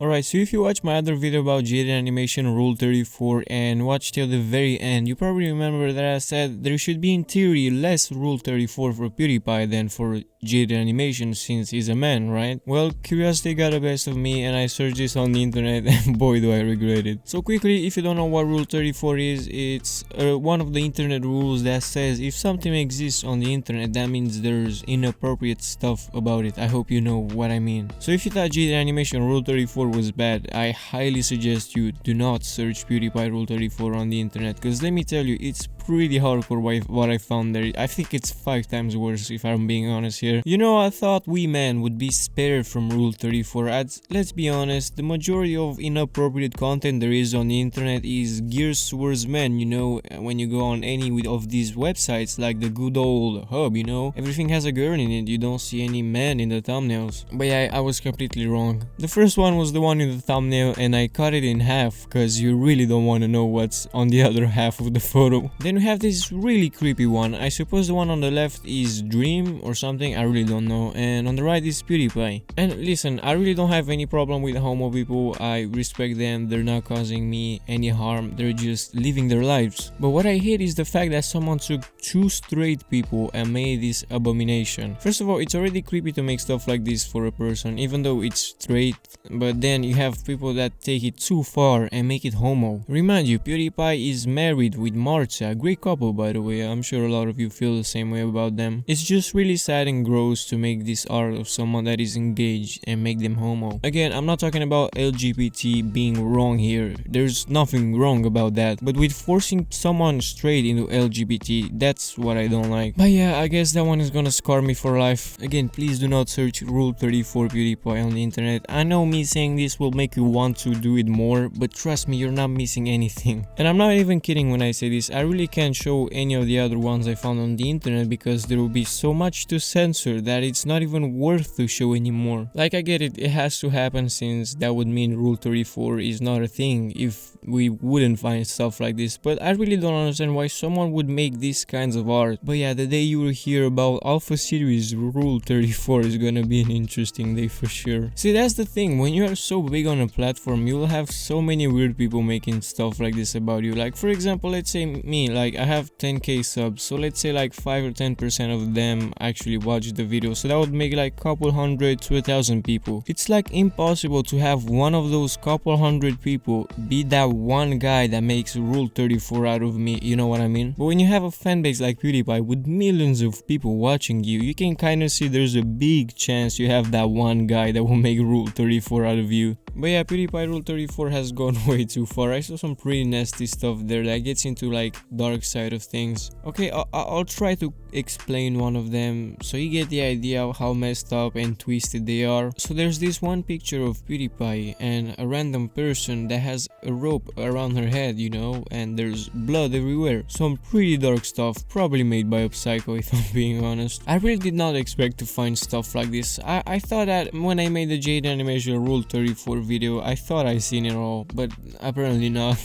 Alright, so if you watch my other video about Jaiden Animation Rule 34 and watch till the very end, you probably remember that I said there should be in theory less Rule 34 for PewDiePie than for Jaiden Animation since he's a man, right? Well, curiosity got the best of me and I searched this on the internet and boy do I regret it. So quickly, if you don't know what Rule 34 is, it's one of the internet rules that says if something exists on the internet, that means there's inappropriate stuff about it. I hope you know what I mean. So if you thought Jaiden Animation Rule 34 was bad, I highly suggest you do not search PewDiePie Rule 34 on the internet, because let me tell you, it's pretty hardcore what I found there. I think it's 5 times worse if I'm being honest here. You know, I thought we men would be spared from Rule 34 ads. Let's be honest, the majority of inappropriate content there is on the internet is geared towards men, you know. When you go on any of these websites like the good old hub, you know, everything has a girl in it, you don't see any men in the thumbnails. But yeah, I was completely wrong. The first one was the one in the thumbnail and I cut it in half because you really don't want to know what's on the other half of the photo. Then we have this really creepy one. I suppose the one on the left is Dream or something, I really don't know, and on the right is PewDiePie. And listen, I really don't have any problem with homo people, I respect them, they're not causing me any harm, they're just living their lives. But what I hate is the fact that someone took 2 straight people and made this abomination. First of all, it's already creepy to make stuff like this for a person, even though it's straight, but then you have people that take it too far and make it homo. Remind you, PewDiePie is married with Marcia, a great couple by the way, I'm sure a lot of you feel the same way about them. It's just really sad and gross to make this art of someone that is engaged and make them homo. Again, I'm not talking about LGBT being wrong here, there's nothing wrong about that, but with forcing someone straight into LGBT, that's what I don't like. But yeah, I guess that one is gonna scar me for life. Again, please do not search Rule 34 PewDiePie on the internet. I know me saying this will make you want to do it more, but trust me, you're not missing anything. And I'm not even kidding when I say this, I really can't show any of the other ones I found on the internet because there will be so much to censor that it's not even worth to show anymore. Like, I get it, it has to happen since that would mean Rule 34 is not a thing if we wouldn't find stuff like this, but I really don't understand why someone would make these kinds of art. But yeah, the day you will hear about Alpha Series Rule 34 is gonna be an interesting day for sure. See, that's the thing, when you are so big on a platform, you will have so many weird people making stuff like this about you. Like, for example, let's say me, like I have 10k subs, so let's say like 5 or 10% of them actually watch the video, so that would make like couple hundred to 1,000 people. It's like impossible to have one of those couple hundred people be that one guy that makes Rule 34 out of me, you know what I mean? But when you have a fanbase like PewDiePie with millions of people watching you, you can kind of see there's a big chance you have that one guy that will make Rule 34 out of you. But yeah, PewDiePie Rule 34 has gone way too far. I saw some pretty nasty stuff there that gets into like dark side of things. Okay, I'll try to explain one of them so you get the idea of how messed up and twisted they are. So there's this one picture of PewDiePie and a random person that has a rope around her head, you know, and there's blood everywhere. Some pretty dark stuff, probably made by a psycho if I'm being honest. I really did not expect to find stuff like this. I thought that when I made the Jaiden Animation Rule 34 video, I thought I seen it all, but apparently not.